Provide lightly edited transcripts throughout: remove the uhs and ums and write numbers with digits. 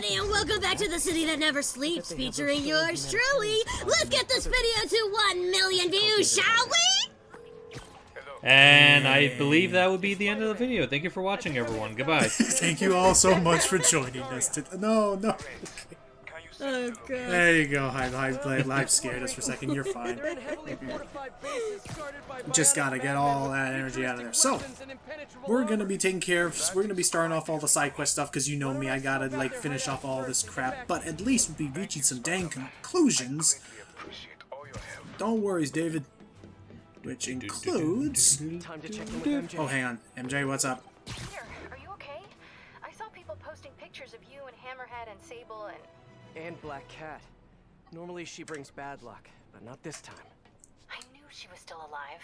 everybody, and welcome back to the city that never sleeps, featuring yours truly. Let's get this video to 1 million views, shall we? And I believe that would be the end of the video. Thank you for watching, everyone. Goodbye. Thank you all so much for joining us. No. Okay. Oh, God. There you go. Live scared us for a second. You're fine. Just gotta get all that energy out of there. So, we're gonna be taking care of. We're gonna be starting off all the side quest stuff because you know me. I gotta like finish off all this crap. But at least we'll be reaching some dang conclusions. Don't worry, David. Which includes. Oh, hang on, MJ. What's up? Here, are you okay? I saw people posting pictures of you and Hammerhead and Sable and Black Cat. Normally she brings bad luck, but not this time. I knew she was still alive.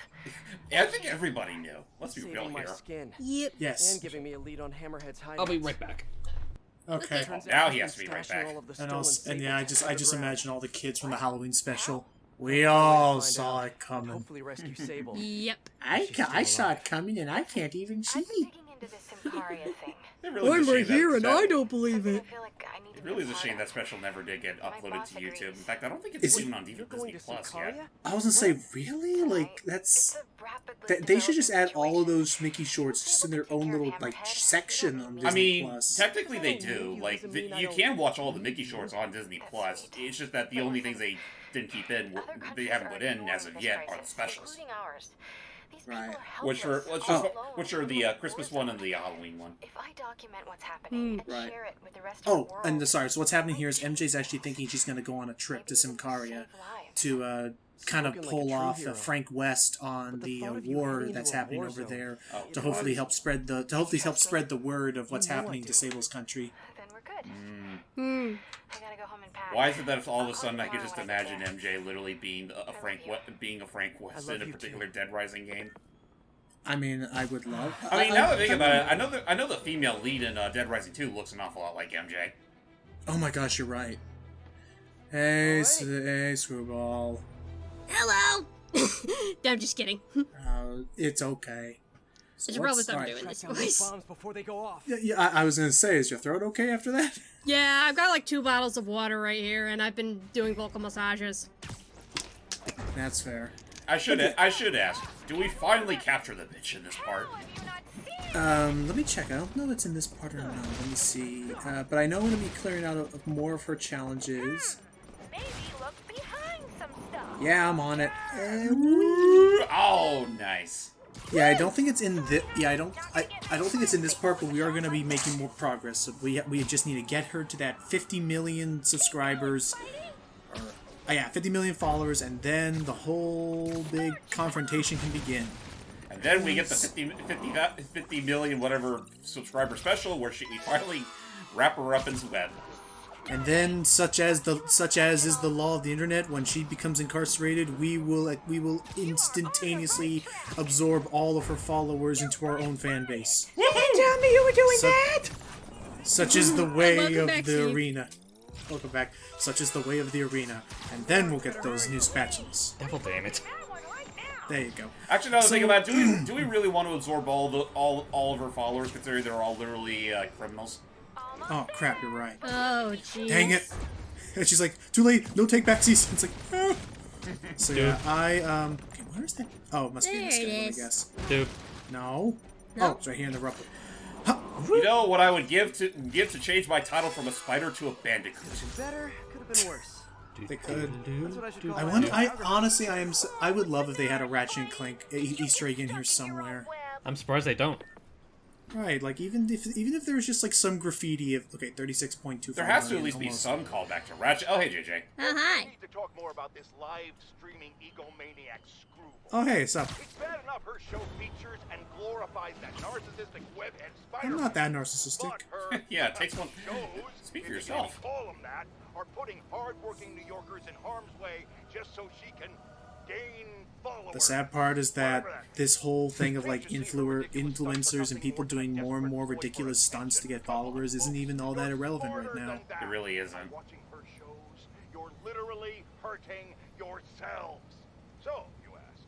Yeah, I think everybody knew. Let's be real my here. Skin. Yep. Yes. And giving me a lead on Hammerhead's hideout. I'll be right back. Okay. Now he has to be right back. And yeah, I just imagine all the kids from the Halloween special. We all saw it coming. Hopefully rescue Sable. Yep. I saw it coming, and I can't even see. I've been digging into this Symparia thing. It really is a shame that- I don't believe it. I feel like I need to It be really is a part shame of that it. special never did get uploaded boss to YouTube. In agrees. fact, I don't think Is it's it- even on You're Disney going to Plus Symparia? yet. I was gonna say, really? Like, that's... It's a rapidly They should just add developing all of situation. those Mickey shorts just in their own little, like, section on Disney I mean, Plus. technically they do. Like, you can watch all the Mickey shorts on Disney Plus. It's just that the only things they didn't keep in, Other they countries haven't are put in ignoring as of this yet, are the crisis, specials. including ours. These people Right. are Which are helpless, which are alone, the and Christmas war one and zones. the Halloween one. If I document what's happening and Right. share it with the rest of the Oh, world, and sorry, so what's happening here is MJ's actually thinking she's gonna go on a trip to Symparia to, kind of Spoken like a pull true off hero. Frank West on But the the thought of you war heading that's into a happening war over zone. there Oh, to hopefully help spread the word of what's You know I happening do. to Sable's country. then we're good. Hmm. I gotta go home and pack. Why is it that if all of a sudden I I'll could call just tomorrow when I imagine get MJ literally being a Frank West love in a you particular too. Dead Rising game? I mean, I would love. I mean, now that I think about it, I know the female lead in Dead Rising 2 looks an awful lot like MJ. Oh my gosh, you're right. Hey, hey, Screwball. Hello. No, I'm just kidding. It's okay. So I should probably let's- stop alright. doing this Track down those voice. bombs before they go off. Yeah, I was gonna say, is your throat okay after that? Yeah, I've got like 2 bottles of water right here, and I've been doing vocal massages. That's fair. I should ask, do we finally capture the bitch in this part? Let me check. I don't know if it's in this part or not. Let me see. But I know I'm gonna be clearing out more of her challenges. Maybe look behind some stuff. Yeah, I'm on it. Oh, nice. Yeah, I don't think it's in this. Yeah, I don't think it's in this part, but we are gonna be making more progress. So we just need to get her to that 50 million subscribers. Yeah, 50 million followers, and then the whole big confrontation can begin. And then we get the 50 million whatever subscriber special where we finally wrap her up in web. And then, such as is the law of the internet, when she becomes incarcerated, we will instantaneously absorb all of her followers into our own fan base. Tell me you were doing that! Such is the way Welcome of back, the Steve. arena. Welcome back. Such is the way of the arena. And then we'll get those new spatulas. Devil damn it. There you go. Actually, now that I think about it, do we really want to absorb all of her followers, considering they're all literally criminals? Oh crap, you're right. Oh, jeez. Dang it. And she's like, too late, no take back season. It's like, ah. So yeah, okay, where is that? Oh, it must be in the There it schedule, I is. guess. Dude. No. No. Oh, it's right here in the rubber. You know what I would give to change my title from a spider to a bandicoot? Better, could have been worse. They could. That's what I should call I my wonder. I biography. honestly, I would love if they had a Ratchet and Clank Easter egg in here somewhere. I'm surprised they don't. Right, like even if there was just like some graffiti of 36.25. There has to at million least be almost. some callback to Ratchet. Oh, hey, JJ. Oh, hi. Need to talk more about this live streaming egomaniac Screwball. Oh hey, what's up? It's bad enough her show features and glorifies that narcissistic webhead spider. I'm not that narcissistic. But her Yeah, it takes one- shows, Speak for if you yourself. can Call them that, are putting hardworking New Yorkers in harm's way just so she can gain followers. The sad part is that this whole thing of like influencers and people doing more and more ridiculous stunts to get followers isn't even all that irrelevant right now. It really isn't. By watching her shows, you're literally hurting yourselves. So, you ask,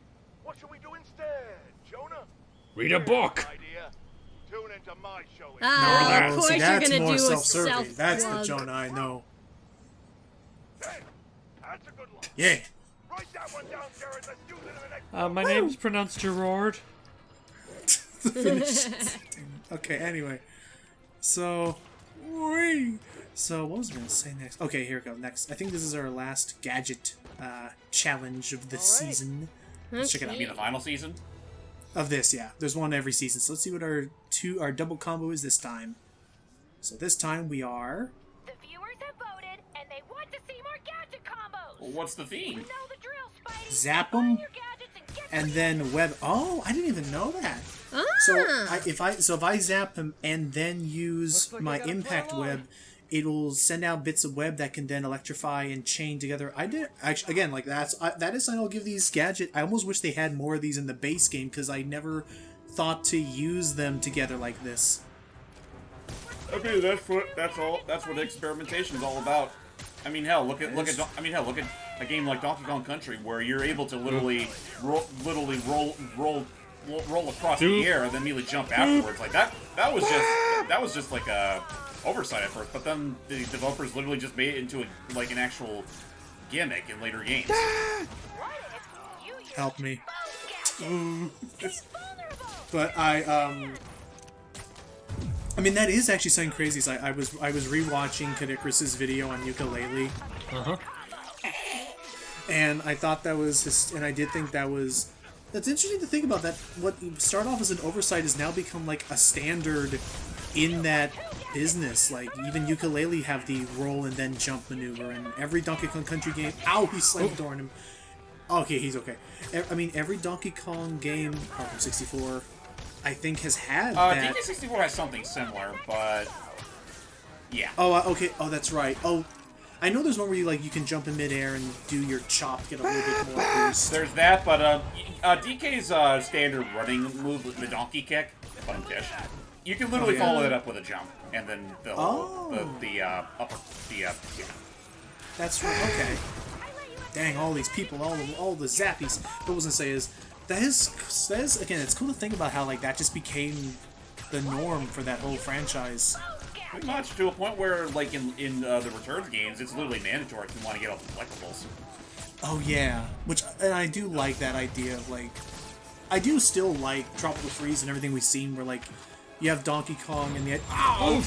what should we do instead, Jonah? Read a book! Idea. tune into my show. Ah, of No, course see, you're that's gonna more do a self-serving. self-plug. That's the Jonah I know. Hey, that's a good line. Yeah. Write that one down, Jared. Let's use it in the next. My name's pronounced Gerard. Okay, anyway. So, so what was I going to say next? Okay, here we go. Next. I think this is our last gadget challenge of the season. Let's check it out. You mean the final season? Of this, yeah. There's one every season. So let's see what our double combo is this time. So this time we are... The viewers have voted, and they want to see more gadget combos. Well, what's the theme? You know the drill, Spidey. Zap Buy 'em, your gadgets and get and then web... Oh, I didn't even know that. Ah. So if I zap him and then use Looks like my I gotta impact play along. web, it'll send out bits of web that can then electrify and chain together. I did actually again like that is I'll give these gadget. I almost wish they had more of these in the base game because I never thought to use them together like this. I mean, that's what experimentation is all about. I mean, hell, look at a game like Donkey Kong Country where you're able to literally roll across the air and then immediately jump afterwards. Like that was just like a oversight at first, but then the developers literally just made it into an actual gimmick in later games. Help me. vulnerable. But I mean that is actually something crazy. So I was rewatching Kadikrus's video on ukulele. Uh-huh. And I thought that was, and I did think that was, that's interesting to think about that. What started off as an oversight has now become like a standard in that business. Like even ukulele have the roll and then jump maneuver, and every Donkey Kong Country game. Ow! He slammed the door on him. Okay, he's okay. I mean, every Donkey Kong game, apart from 64, I think has had that. DK64 has something similar, but yeah. Oh, okay. Oh, that's right. Oh, I know there's one where you can jump in midair and do your chop, get a little bit more boost. There's that, but DK's standard running move, the donkey kick, button dish, you can literally follow it up with a jump, and then the yeah. That's right. Okay. Dang, all these people, all the zappies. What I was gonna say is that is again, it's cool to think about how like that just became the norm for that whole franchise. Pretty much to a point where, like in the Returns games, it's literally mandatory if you want to get all the collectibles. Oh yeah, and I do like that idea of like, I do still like Tropical Freeze and everything we've seen where like you have Donkey Kong and the Ow!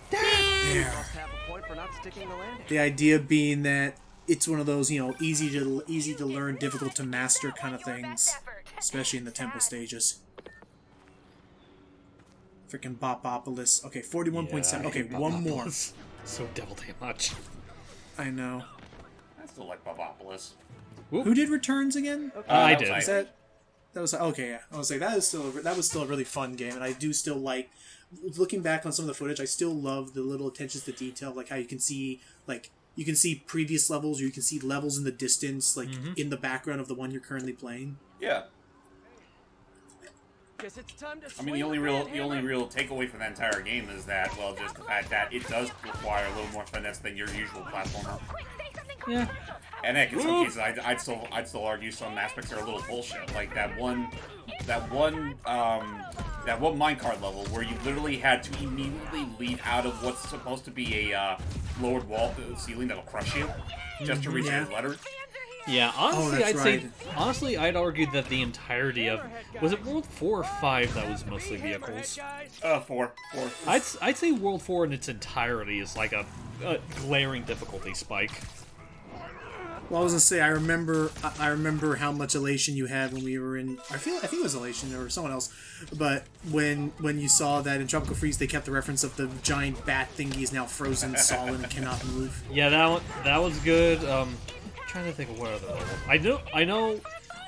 there. Half a point for not sticking the landing. The idea being that it's one of those easy to learn, difficult to master kind of things, especially in the tempo stages. Freaking Bopopolis. Okay, 41.7. Okay, one more. So devil damn much. I know. I still like Bobopolis. Who did Returns again? I did. Was that was okay. Yeah, I was like that was still a really fun game, and I do still like looking back on some of the footage. I still love the little attentions to detail, like how you can see previous levels, or you can see levels in the distance, like in the background of the one you're currently playing. Yeah. Guess it's time to I mean, the only real takeaway from that entire game is that, well, just the fact that it does require a little more finesse than your usual platformer. Yeah. And heck, in some cases, I'd still argue some aspects are a little bullshit. Like that one minecart level where you literally had to immediately leave out of what's supposed to be a lowered wall to the ceiling that'll crush you, just to reach the letter. Yeah, honestly, that's say I'd argue that the entirety of was it World 4 or 5 that was mostly vehicles. 4. I'd say World 4 in its entirety is like a glaring difficulty spike. Well, I was gonna say I remember how much elation you had when we were in. I think it was elation or someone else, but when you saw that in Tropical Freeze they kept the reference of the giant bat thingy is now frozen solid and cannot move. Yeah, that was good. Trying to think of what other level. I know.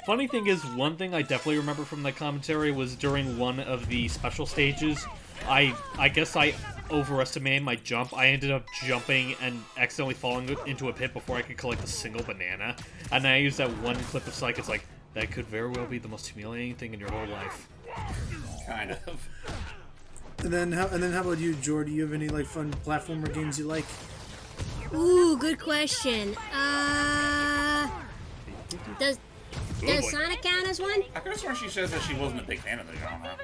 Funny thing is, one thing I definitely remember from the commentary was during one of the special stages, I guess I overestimated my jump. I ended up jumping and accidentally falling into a pit before I could collect a single banana. And I used that one clip of Psych. It's like, that could very well be the most humiliating thing in your whole life. Kind of. And then how about you, Jordy? Do you have any like fun platformer games you like? Ooh, good question. Does Sonic count as one? I could have sworn she says that she wasn't a big fan of the genre.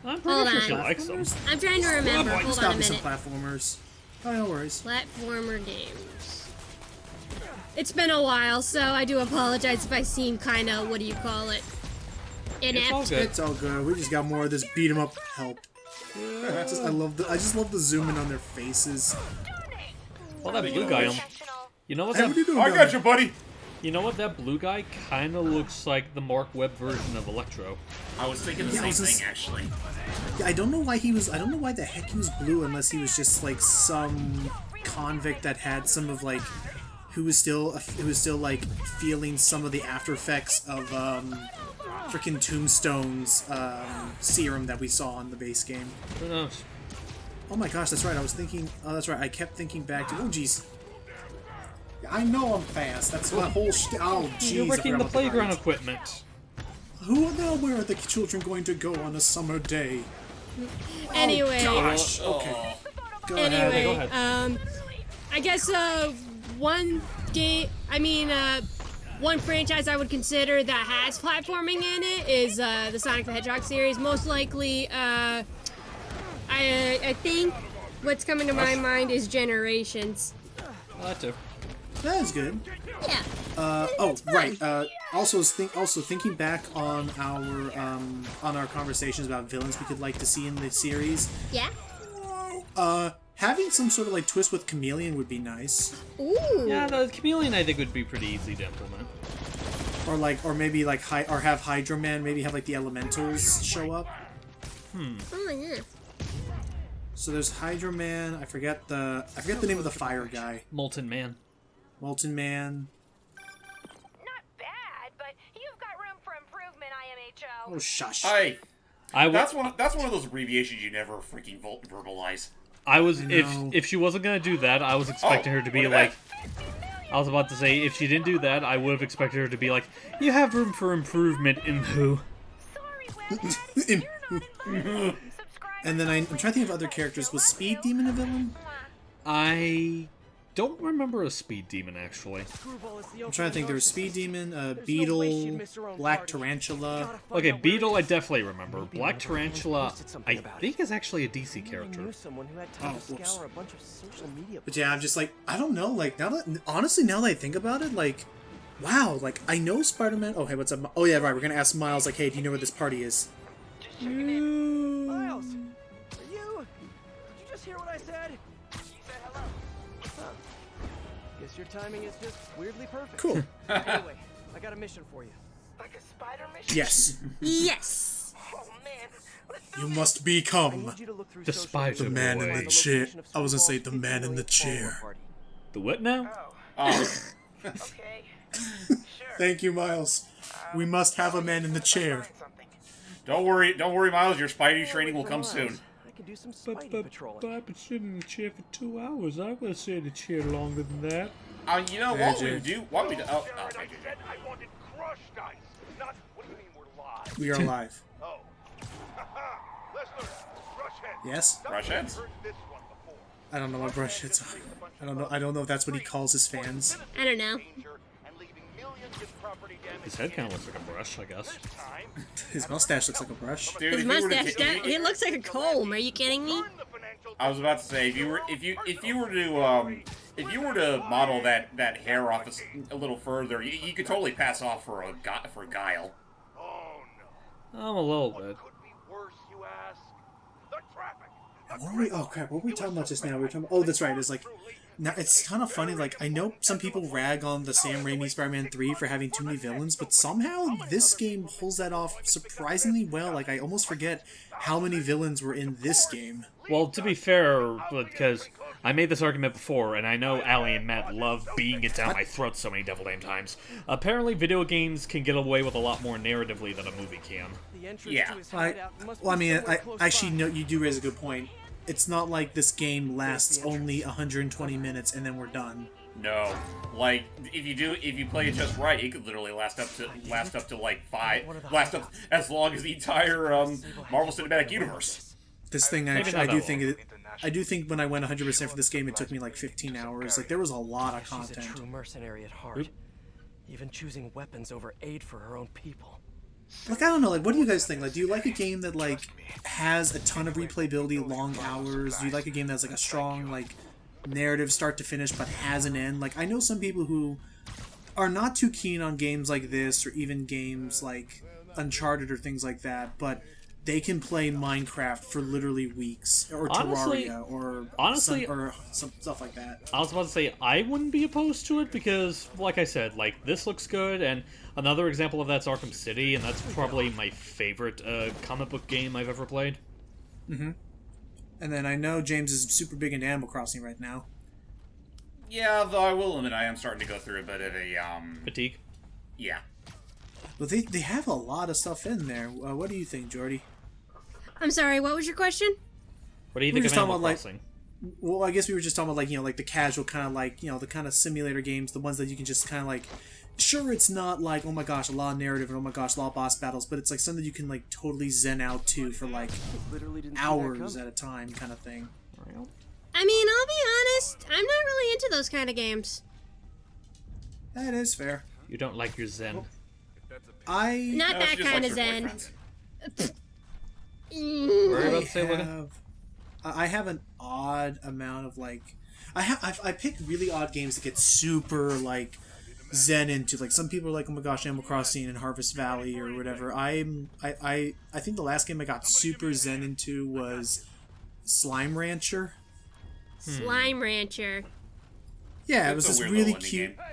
I'm Hold pretty sure on. she likes them. I'm trying to remember. There's Hold on gotta a be some minute. platformers. Oh, no worries. Platformer games. It's been a while, so I do apologize if I seem kind of, what do you call it? It's all Inept. good. It's all good. We just got more of this beat 'em up help. I just love the zoom in on their faces. Well, that blue guy, you know what Hey, what are you that, doing? I down got there? you, buddy. you know what that blue guy kind of looks like the Mark Webb version of Electro. I was thinking the Yeah, I same was just- thing, actually. Yeah, I don't know why the heck he was blue unless he was just like some convict that had some of like who was still like feeling some of the after effects of freaking Tombstone's serum that we saw in the base game. Who knows? Oh my gosh, that's right. I was thinking. Oh, that's right. I kept thinking back to. Oh jeez. I know I'm fast. That's my whole. Oh jeez. You're I wrecking forgot the about playground cards. equipment. Who now? Where are the children going to go on a summer day? Anyway. Oh, gosh. Okay. Go Anyway, Go ahead. I guess one game, one franchise I would consider that has platforming in it is the Sonic the Hedgehog series. Most likely, I think what's coming to my mind is Generations. That too. That's good. Yeah. Oh, right. Also thinking back on our conversations about villains we could like to see in the series. Yeah. Having some sort of like twist with Chameleon would be nice. Ooh. Yeah, the chameleon I think would be pretty easy to implement. Or maybe like have Hydro Man maybe have like the elementals show up. Oh yeah. So there's Hydro Man. I forget the name of the fire guy. Molten Man. Molten Man. Not bad, but you've got room for improvement, IMHO. Oh shush. That's one of those abbreviations you never freaking verbalize. I was I if know. if she wasn't gonna do that, I was expecting her to be look at like. I was about to say if she didn't do that, I would have expected her to be like, "You have room for improvement in who." Sorry, Webhead. You're not invited. Subscribe. And then I'm trying to think of other characters. Was Speed Demon a villain? I don't remember a speed demon actually. I'm trying to think. There was Speed Demon, Beetle, Black Tarantula. Okay, Beetle I definitely remember. Black Tarantula I think is actually a DC character. Oh, whoops. But yeah, I'm just like, I don't know. Like now that I think about it, like, wow. Like I know Spider-Man. Oh hey, what's up? Oh yeah, right. We're gonna ask Miles. Like, hey, do you know where this party is? Miles, are you? Did you just hear what I said? You said hello. Huh. Guess your timing is just weirdly perfect. Cool. Anyway, I got a mission for you. Like a spider mission? Yes. Yes. Oh man, let's do You this. must I become need you to look through The social spider media the man boy. in and the find chair. location of I was gonna say Superball's the man in the 50 million chair. follower party. The what now? Oh, Okay. Sure. Thank you, Miles. We must have a man in the chair. Find something. don't worry, Miles. Your Spidey training will come Miles, soon. I can do some Spidey patrolling. I've been sitting in the chair for 2 hours. I'm gonna sit in the chair longer than that. You know what we do? What we do? Oh, Jared, okay. I said I wanted crushed ice. Not, what do you mean we're live? We are alive. Oh. Haha. Listeners, brush heads. Yes? Brush heads? Heard this one before. I don't know what brush hits are. I don't know if that's what he calls his fans. I don't know. Danger and leaving millions in property damage. His head kind of looks like a brush, I guess. Time. His mustache looks like a brush. Dude, His if you were to mustache, ta- he looks like a comb. Are you kidding me? Learn the financial I was about to say, if you were to model that hair off a little further, you could totally pass off for guile. Oh no. I'm a little bit. Could be worse, you ask. The traffic. What were we, oh crap, what were we talking about just now? We were talking, oh, that's right. It's like, now it's kind of funny. Like, I know some people rag on the Sam Raimi Spider-Man 3 for having too many villains, but somehow this game pulls that off surprisingly well. Like, I almost forget how many villains were in this game. Well, to be fair, because I made this argument before, and I know Allie and Matt love beating it down my throat so many devil damn times. Apparently, video games can get away with a lot more narratively than a movie can. The entrance Yeah. to his hideout must Well, I be mean, somewhere close actually, by. no, you do raise a good point. It's not like this game lasts only 120 minutes and then we're done. No, like if you play it just right, it could literally last up to like last up as long as the entire Marvel Cinematic Universe. This thing, Maybe actually, not that I do think when I went 100% for this game, it took me like 15 hours. Like, there was a lot of She's a content. true mercenary at heart. Even choosing weapons over aid for her own people. Like, I don't know, like, what do you guys think? Like, do you like a game that, like, has a ton of replayability, long hours? Do you like a game that's, like, a strong, like, narrative start to finish, but has an end? Like, I know some people who are not too keen on games like this, or even games like Uncharted or things like that, but they can play Minecraft for literally weeks, or Terraria, or some stuff like that. I was about to say, I wouldn't be opposed to it because, like I said, like, this looks good, and another example of that's Arkham City, and that's probably my favorite comic book game I've ever played. Mm-hmm. And then I know James is super big into Animal Crossing right now. Yeah, though I will admit I am starting to go through a bit of a, Fatigue? Yeah. But they have a lot of stuff in there. What do you think, Jordy? I'm sorry, what was your question? What do you think of Animal Crossing? Well, I guess we were just talking about, like, you know, like the casual kind of, like, you know, the kind of simulator games, the ones that you can just kind of, like, sure, it's not like, oh my gosh, a lot of narrative and oh my gosh, a lot of boss battles, but it's like something you can, like, totally zen out to for, like, hours at a time kind of thing. I mean, I'll be honest, I'm not really into those kind of games. That is fair. You don't like your zen. Not that kind of zen. What are you about to say, Logan? I have an odd amount of, like, I pick really odd games that get super, like, zen into. Like, some people are like, oh my gosh, Animal Crossing and Harvest Valley or whatever. I think the last game I got super zen into was Slime Rancher. Slime Rancher. Yeah, it was It's a this weird really little indie cute. game.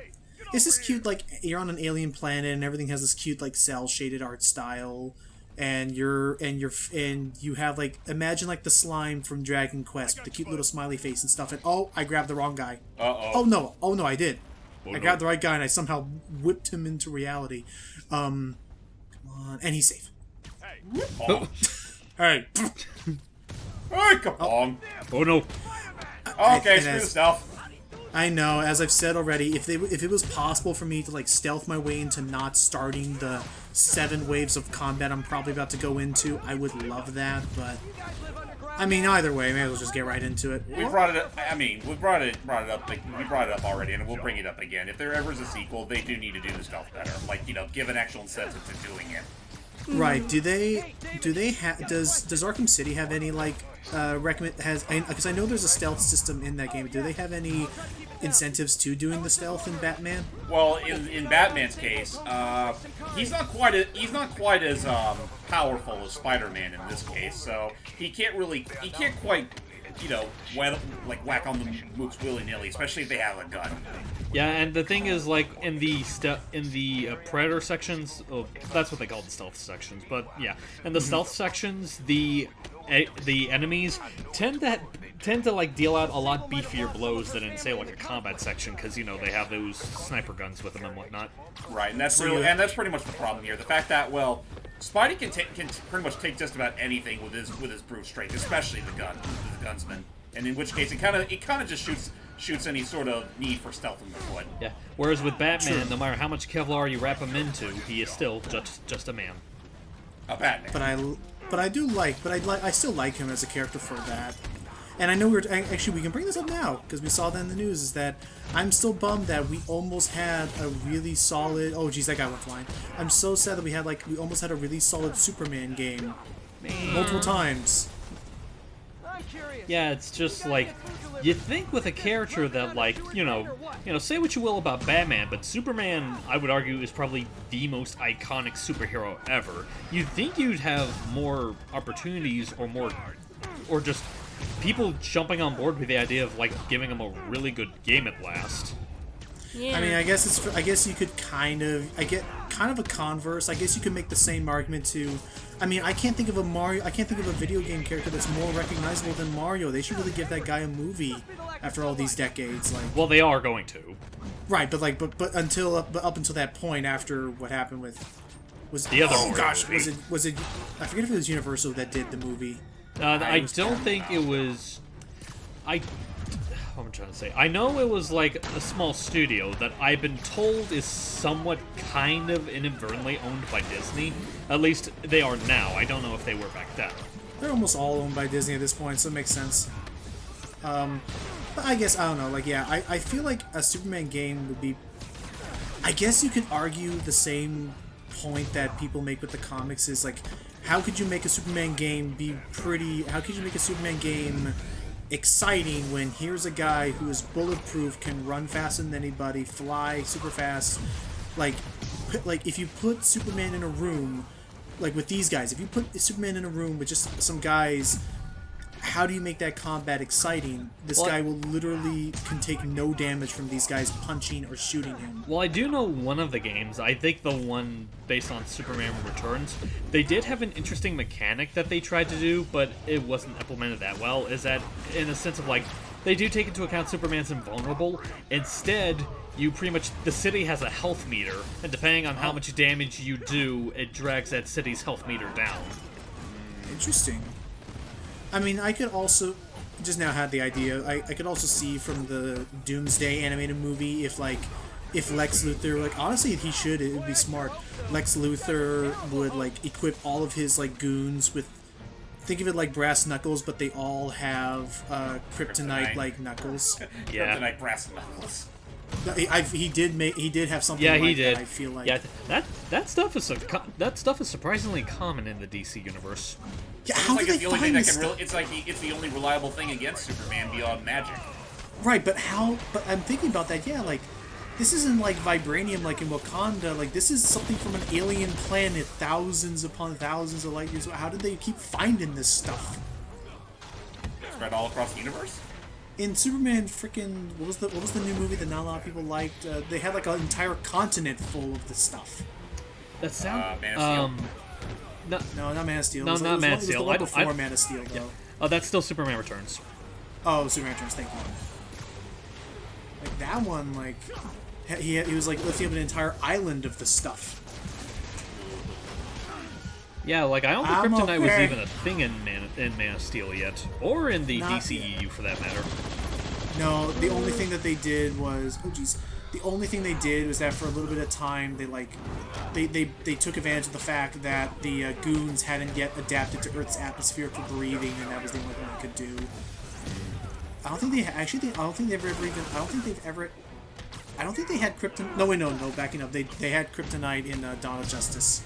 It's this cute, like, you're on an alien planet and everything has this cute, like, cell shaded art style, and you have, like, imagine like the slime from Dragon Quest with the cute little smiley face and stuff. And oh, I grabbed the wrong guy. Oh no, I did. I grabbed the right guy and I somehow whipped him into reality. Come on, and he's safe. Oh. All right. Hey, come on. Oh no. Okay, screw the stealth. I know, as I've said already, if it was possible for me to, like, stealth my way into not starting the 7 waves of combat I'm probably about to go into, I would love that, but I mean, either way, may as well just get right into it. We brought it up. I mean, we brought it up. We brought it up already, and we'll bring it up again. If there ever is a sequel, they do need to do the stealth better. Like, you know, give an actual incentive to doing it. Right? Does Arkham City have any, like, because I know there's a stealth system in that game. Do they have any incentives to doing the stealth in Batman? Well, in Batman's case, he's not quite as powerful as Spider-Man in this case, so he can't quite, you know, whack on the mooks willy-nilly, especially if they have a gun. Yeah, and the thing is, like, in the Predator sections, oh, that's what they call the stealth sections, but yeah, in the stealth sections, the enemies tend to like deal out a lot beefier blows than in, say, like a combat section, because, you know, they have those sniper guns with them and whatnot. Right, and that's pretty much the problem here. The fact that, well, Spidey can pretty much take just about anything with his brute strength, especially the gunsman. And in which case, it kind of just shoots any sort of need for stealth in the foot. Yeah. Whereas with Batman, no matter how much Kevlar you wrap him into, he is still just a man. A Batman. But I still like him as a character for that. And I know we can bring this up now because we saw that in the news. Is that I'm still bummed that we almost had a really solid. Oh geez, that guy went flying. I'm so sad that we almost had a really solid Superman game multiple times. Yeah, it's just like, you think with a character that, like, you know, say what you will about Batman, but Superman, I would argue, is probably the most iconic superhero ever. You'd think you'd have more opportunities or just people jumping on board with the idea of, like, giving him a really good game at last. Yeah. I mean, I guess you could kind of a converse. I guess you could make the same argument to. I mean, I can't think of a video game character that's more recognizable than Mario. They should really give that guy a movie after all these decades. Like, well, they are going to. Right, but up until that point, after what happened was the other. Oh gosh, was it? I forget if it was Universal that did the movie. I don't think it was. What am I trying to say? I know it was like a small studio that I've been told is somewhat kind of inadvertently owned by Disney. At least they are now. I don't know if they were back then. They're almost all owned by Disney at this point, so it makes sense. But I guess, I don't know, like, yeah, I feel like a Superman game would be I guess you could argue the same point that people make with the comics is like, how could you make a Superman game how could you make a Superman game exciting when here's a guy who is bulletproof, can run faster than anybody, fly super fast, like if you put Superman in a room, like with these guys, if you put Superman in a room with just some guys, how do you make that combat exciting? This guy will literally can take no damage from these guys punching or shooting him. Well, I do know one of the games, I think the one based on Superman Returns, they did have an interesting mechanic that they tried to do, but it wasn't implemented that well, is that in a sense of like, they do take into account Superman's invulnerable. Instead, you pretty much, the city has a health meter, and depending on how much damage you do, it drags that city's health meter down. Interesting. I mean, I could also, just now had the idea, I could also see from the Doomsday animated movie if Lex Luthor, like, honestly, it would be smart. Lex Luthor would, like, equip all of his, like, goons with, think of it like brass knuckles, but they all have, kryptonite, like, knuckles. Yeah. Kryptonite brass knuckles. He did have something yeah, like he did. that, I feel like. Yeah, that stuff is surprisingly common in the DC universe. Yeah, how do they find this stuff? It's like it's the only reliable thing against Superman beyond magic. Right, but how? But I'm thinking about that. Yeah, like this isn't like vibranium, like in Wakanda. Like this is something from an alien planet, thousands upon thousands of light years. How did they keep finding this stuff? Spread all across the universe. In Superman, freaking what was the new movie that not a lot of people liked? They had like an entire continent full of this stuff. That sounds Man of Steel. No, not Man of Steel. No, not Man of Steel. It was the one before Man of Steel, though. Yeah. Oh, that's still Superman Returns. Oh, Superman Returns. Thank you. Like that one, like he was like lifting up an entire island of the stuff. Yeah, like I don't think Kryptonite was even a thing in Man of Steel yet, or in the DCEU for that matter. No, the only thing that they did was the only thing they did was that for a little bit of time they took advantage of the fact that the goons hadn't yet adapted to Earth's atmosphere for breathing, and that was the only thing they could do. I don't think they had kryptonite. No, wait, no. Backing up, they had kryptonite in Dawn of Justice.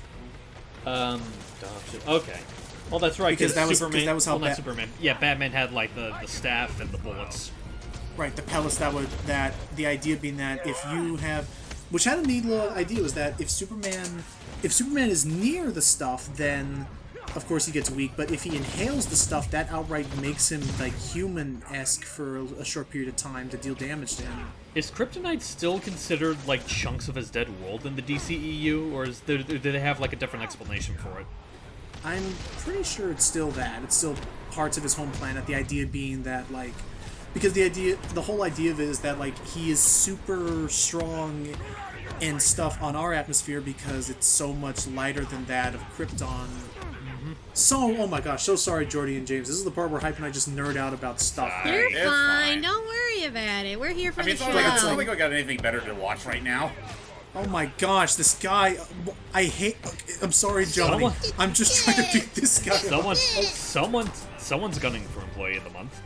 Okay. Well, that's right. Because that was how not Superman. Yeah, Batman had like the staff and the bullets. Right, the pellets that the idea being that if you have, which had a neat little idea was that if Superman is near the stuff, then of course he gets weak. But if he inhales the stuff, that outright makes him like human-esque for a short period of time to deal damage to him. Is Kryptonite still considered like chunks of his dead world in the DCEU, or do they have like a different explanation for it? I'm pretty sure it's still that. It's still parts of his home planet. The idea being that like, because the whole idea of it is that like he is super strong and stuff on our atmosphere because it's so much lighter than that of Krypton. So, oh my gosh, so sorry, Jordy and James. This is the part where Hype and I just nerd out about stuff. You're fine. Don't worry about it. We're here for the show. It's not like I got anything better to watch right now. Oh my gosh, this guy, I'm sorry, Johnny. I'm just trying to beat this guy. Someone's gunning for Employee of the Month.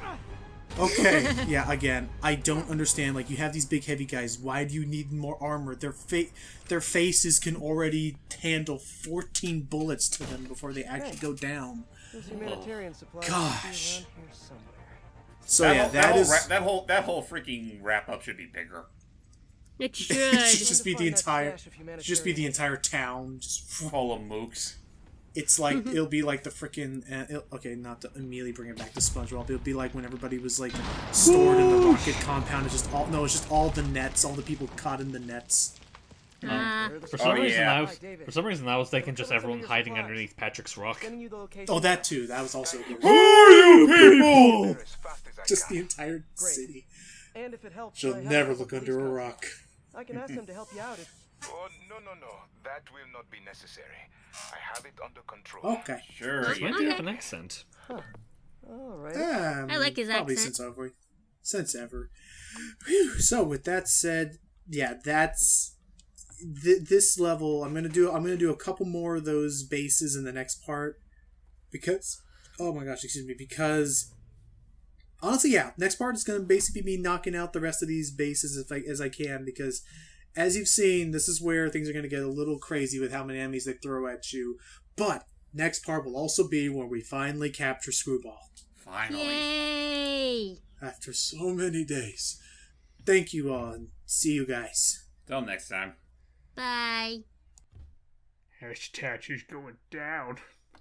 Okay, yeah, again, I don't understand. Like, you have these big, heavy guys. Why do you need more armor? Their faces can already handle 14 bullets to them before they actually go down. Gosh. So that whole freaking wrap up should be bigger. It should. It should just be the entire town, just full of mooks. It's like it'll be like the freaking okay, not to immediately bring it back to SpongeBob. It'll be like when everybody was like stored in the rocket compound. It's just all the nets, all the people caught in the nets. For some reason, I was thinking just everyone hiding underneath Patrick's Rock. Oh, that too. That was also good. Who are you people? Just the entire city. And if it helps, she'll never look under a rock. I can ask them to help you out. Oh, no. That will not be necessary. I have it under control. Okay. Sure. He might have an accent. Huh. All right. I like his probably accent. Since ever. Whew. So with that said, yeah, that's this level. I'm gonna do a couple more of those bases in the next part because, oh my gosh, excuse me, because honestly, yeah, next part is gonna basically be knocking out the rest of these bases as I can because As you've seen, this is where things are going to get a little crazy with how many enemies they throw at you. But next part will also be where we finally capture Screwball. Finally. Yay! After so many days. Thank you all, and see you guys. Till next time. Bye. His statue's going down.